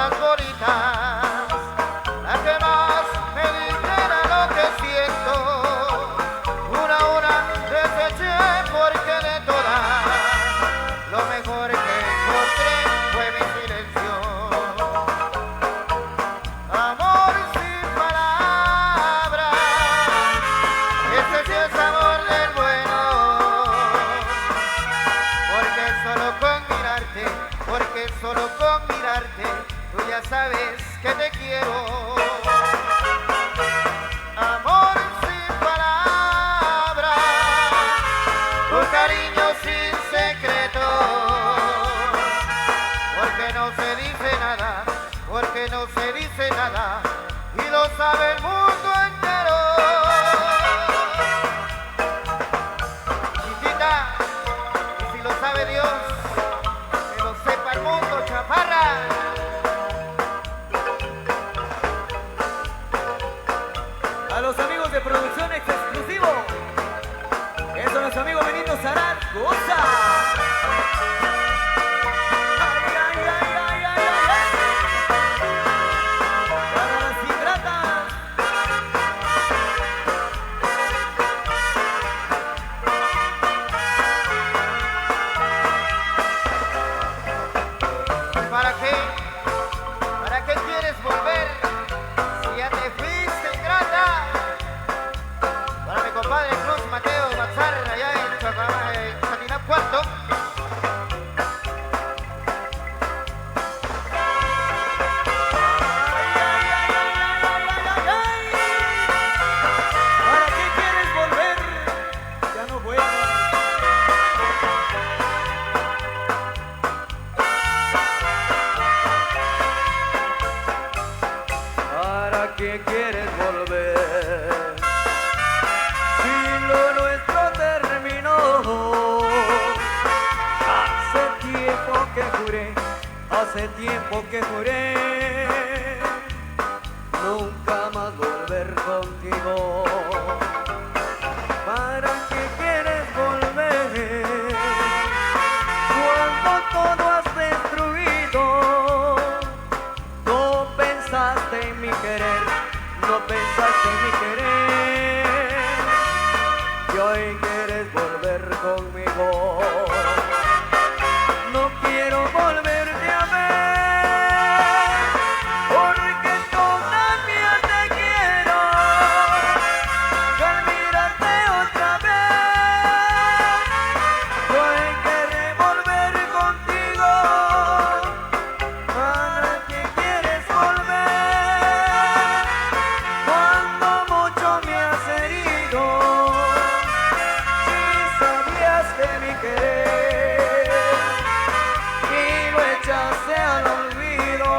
más bonitas, las que más me dijera lo que siento. Una a una deseché porque de todas lo mejor que encontré fue mi silencio. Amor sin palabras, ese sí es amor del bueno. Porque solo con mirarte, tú ya sabes que te quiero. Amor sin palabras, un cariño sin secreto. Porque no se dice nada, porque no se dice nada, y lo sabe el mundo entero. Chiquita, y si lo sabe Dios, chaparra. A los amigos de Producciones Exclusivo, eso es nuestro amigo Benito Zaragoza. Ay, ay, ay, ay, ay, ay. Para las ingratas. ¿Para qué? ¿Para qué quieres volver si ya te fuiste ingrata? Para mi compadre Cruz Mateo Mazarra allá en Chacinapuerto. ¿Para qué quieres volver? Ya no vuelvas. ¿Para qué quieres volver? Si lo nuestro terminó. Hace tiempo que juré, hace tiempo que juré nunca más volver contigo. ¿Para qué quieres volver? Cuando todo has destruido. No pensaste en mi querer, no pensaste en mi querer, y hoy quieres volver conmigo. No quiero volverte a ver, porque todavía te quiero, y al mirarte otra vez, hoy querré volver contigo. ¿Para qué quieres volver cuando mucho me has herido? Si sabías de mi querer y lo echaste al olvido.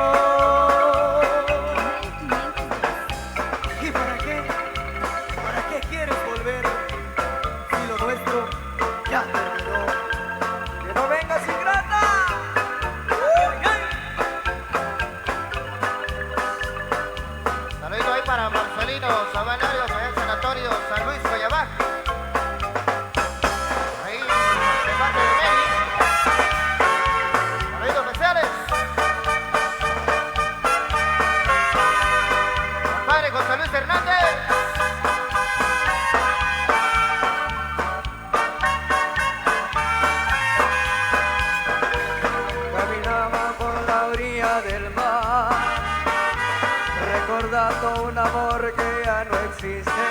¿Y para qué? ¿Para qué quieres volver si lo nuestro ya terminó? ¡Que no vengas ingrata! ¡Ay, ay! Saludito ahí para Marcelino Sabanario, allá en Sanatorio San Luis, Guayabá. Ahí, de parte de Mary. Saluditos especiales. Compadre José Luis Hernández. Caminaba por la orilla del mar, recordando un amor que ya no existe.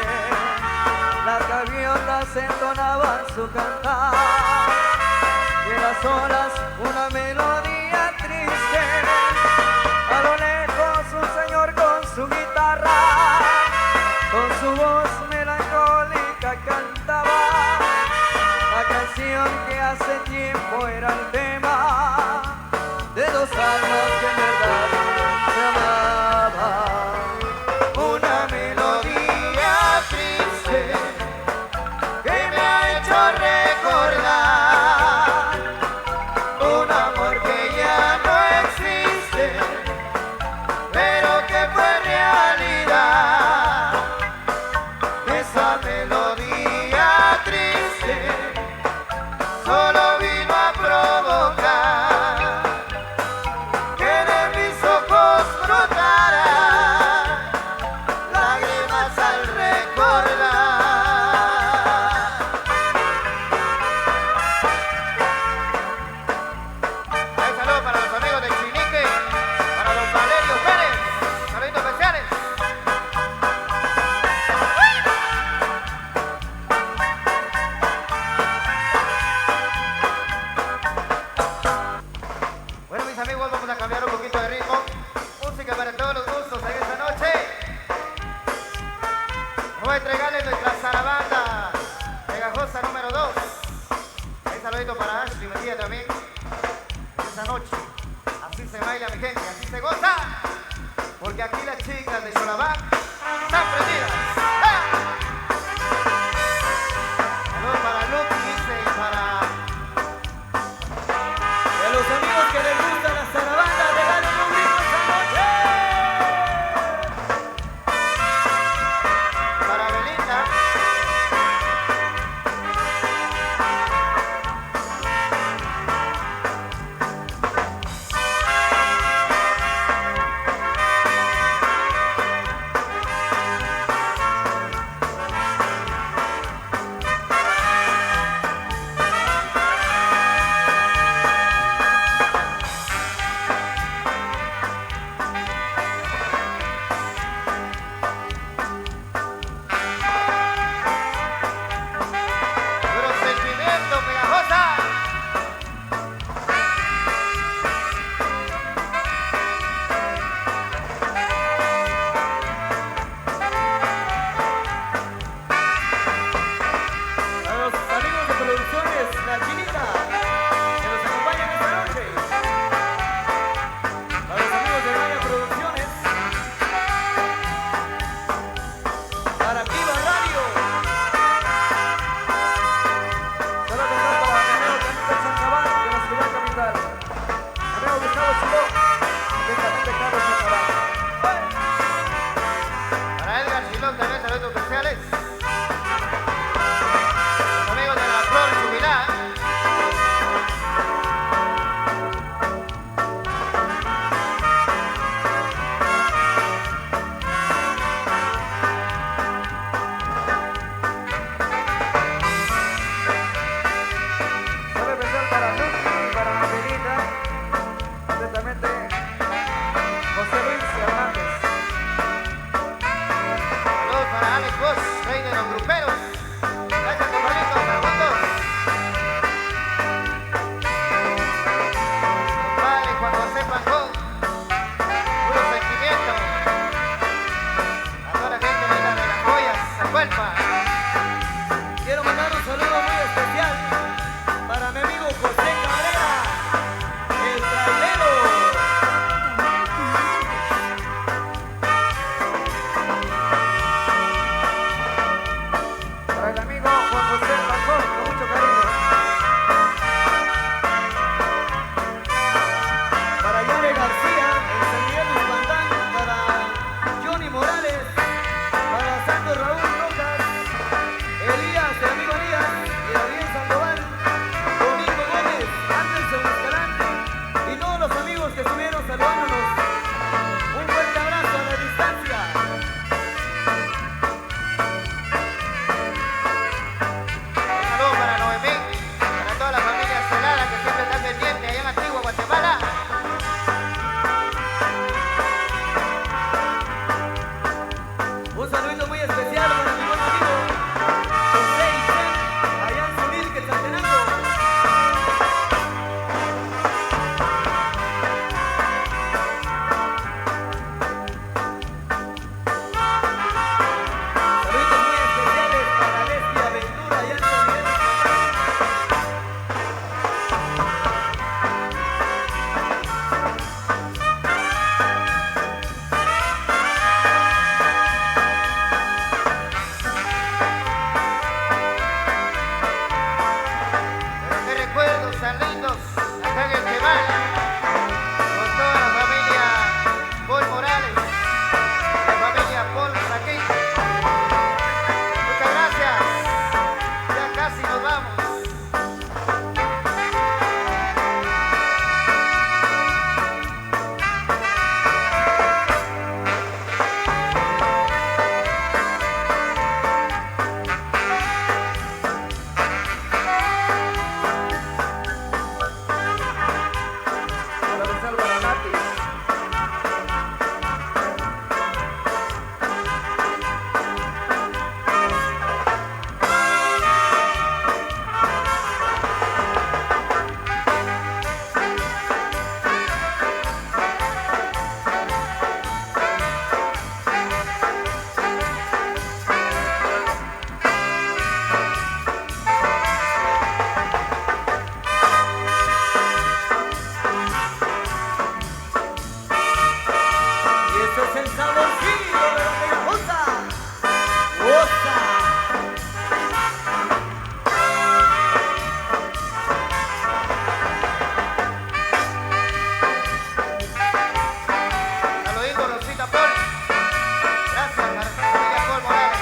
Las gaviotas entonaban su cantar y en las olas una melodía triste. A lo lejos un señor con su guitarra, con su voz melancólica cantaba la canción que hace tiempo era el tema de dos almas que en verdad se amaban. Una melodía triste que me ha hecho recordar un amor que ya no existe, pero que fue realidad. Esa melodía triste solo vino a provocar que saludo para los amigos de Chinique, para don Valerio Pérez, saluditos especiales. Bueno, mis amigos, vamos a cambiar un poquito de ritmo. Música para todos los gustos en esta noche. Voy a entregarles nuestra zarabanda pegajosa número 2. Un saludito para Ashley Medina también. Esta noche, así se baila mi gente, así se goza. Porque aquí las chicas de Cholabán están prendidas. ¡Ah! Saludos para Luke, dice, y para... Y a los amigos que les gusta la zarabanda, regalen un grito esta noche. Para Belinda. Puro sentimiento, pegajosa. A los amigos de producciones La Chinita, que nos acompañan esta noche. A los amigos de Maya Producciones. Para Viva Radio. Solo tocar para mi amigo Canito San Cabal de la ciudad capital. Mi amigo Gustavo Chiló, directamente Carlos San Cabal. Para Edgar Chilón también saludos especiales. Los amigos de la Flor Jubilá. Solo especial para Lucky y para Angelita, directamente José Luis Hernández. Saludos para Alex Bosch, rey de los gruperos. Gracias, compañeros, saludos. Compadre Juan José Pancón, puro sentimiento. A toda la gente de las joyas, a Cuelpa. Quiero mandar un saludo muy especial para mi amigo José Cabrera, el trailero. Para el amigo Juan José Pancón, con mucho cariño. Para Yare García, el San Miguel Uspantán, para Johnny Morales, para Santo Raúl Rojas, Elías, el amigo Elías, y David Sandoval, Domingo Gómez, Anderson Escalante, y todos los amigos que estuvieron saludándonos. Un fuerte abrazo a la distancia. Un saludo para Noemí, para toda la familia Celada que siempre está pendiente allá en Antigua, Guatemala. Un saludito muy especial para mi buen amigo José Isen, allá en Sunil, Quetzaltenango. Este es el saborcito de la pegajosa. ¡Goza! Saludito, Rosita Paul. Gracias a nuestra familia Paul Morales.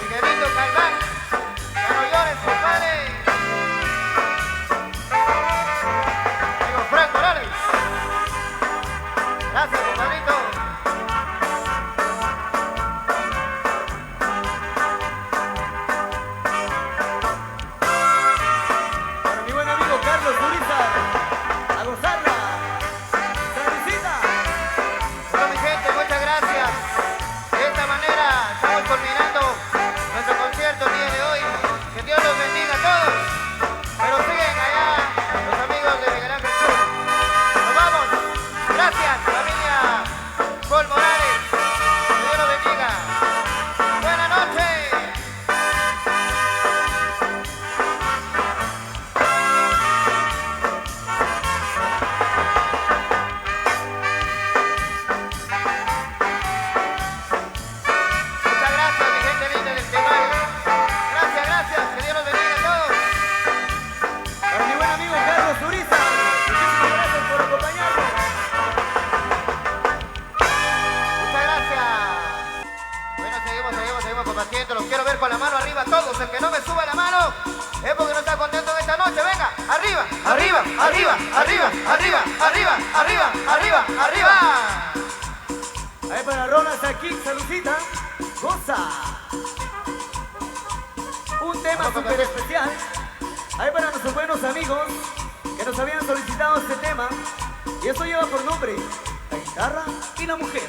Miguelito Calván. Ya no llores, compadre. Amigo Frank Morales. Gracias, compadrito. Para mi buen amigo Carlos Urizar. A gozarla. ¡Saludcita! Bueno, mi gente, muchas gracias. De esta manera estamos culminando nuestro concierto el día de hoy. Que Dios los bendiga a todos. Pero siguen allá los amigos de Miguel Ángel Sur. Nos vamos. Gracias, familia Paul Morales. Que Dios los bendiga. Buenas noches. Muchas gracias, mi gente linda del Temal. Gracias, gracias. Que Dios los bendiga a todos. Para mi buen amigo Carlos Urizar. Muchísimas gracias por acompañarnos. Muchas gracias. Bueno, seguimos compartiendo. Los quiero ver con la mano arriba todos. El que no me suba la mano es porque no está contento en esta noche. Venga, arriba, arriba, arriba, arriba, arriba, arriba, arriba, arriba, arriba. Ahí para Ronas aquí, saludcita. Goza. Un tema Vamos, súper especial. Ahí para nuestros buenos amigos que nos habían solicitado este tema. Y esto lleva por nombre La guitarra y la mujer.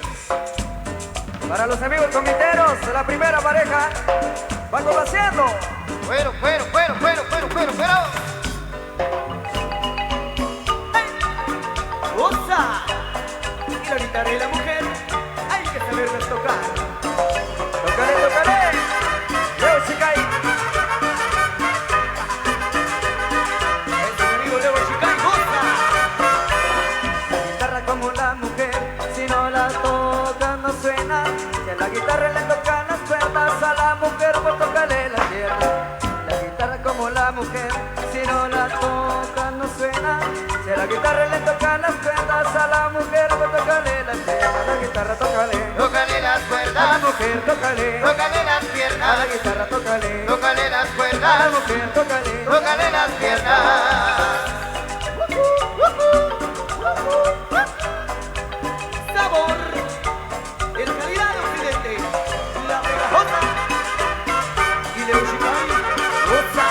Para los amigos comiteros de la primera pareja, van complaciendo. Fuero. ¡Goza! Y la guitarra y la mujer hay que saberles tocar. ¡Tócale! ¡Leo Chicay! Es mi amigo Leo Chicay, ¡goza! La guitarra como la mujer, si no la tocan no suena. Si a la guitarra le tocan las cuerdas, a la mujer pues tócale la tierra. La guitarra como la mujer, si no la tocan no suena. Si a la guitarra le tocan las cuerdas, a la mujer pues tócale la tierra. La guitarra tócale, Tócale las a la cuerdas, mujer tócale, tócale las a la piernas, guitarra tócale, tócale las a la cuerdas, mujer tócale. tócale las piernas. Sabor, el calidad de Occidente, la pegajosa y Leo Chicay, goza.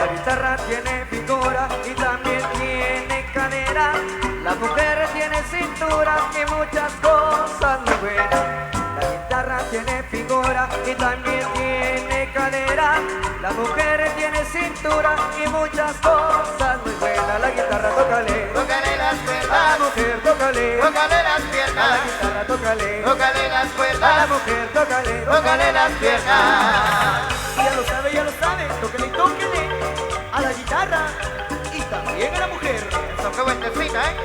La guitarra tiene figura y también tiene cadera. La mujer tiene cintura y muchas cosas muy buenas. La guitarra tiene figura y también tiene cadera. La mujer tiene cintura y muchas cosas muy buenas. La guitarra tócale, Tócale las a la cuerdas, mujer tócale, tócale las a la piernas, guitarra tócale, tócale las a la cuerdas, mujer tócale, tócale las piernas. ya lo sabe, tóquele, a la guitarra y también a la mujer. Eso qué vueltecita, ¿eh?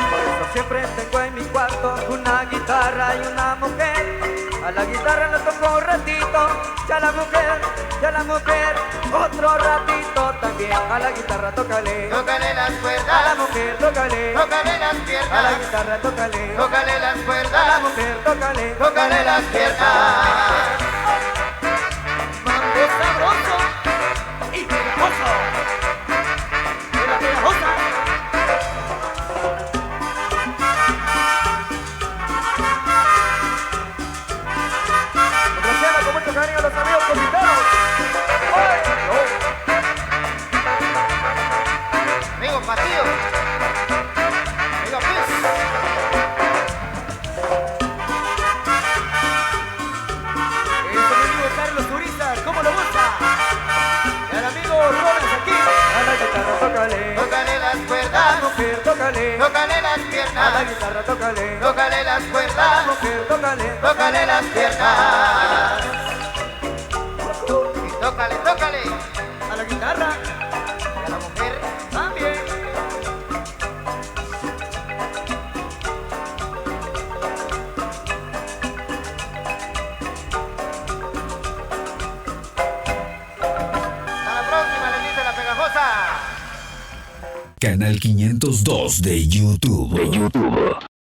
Por eso siempre tengo en mi cuarto una guitarra y una mujer. A la guitarra la toco un ratito, ya la mujer, otro ratito también. A la guitarra tócale, Tócale las a la cuerdas, mujer tócale, tócale las a la piernas, guitarra tócale, tócale las a la cuerdas, mujer tócale, tócale las piernas. mambo sabroso y pegajoso. De la pegajosa. Complaciendo con mucho cariño a los amigos comiteros. Amigo Patillo, amigo Piz. Eso mi amigo Carlos Urizar, ¿cómo lo gusta? tócale, tócale las a la piernas, guitarra tócale, tócale las a la cuerdas, mujer tócale, tócale las piernas. Y tócale, tócale a la guitarra a la mujer. también. Hasta la próxima, les dice la pegajosa. Canal 502 de YouTube.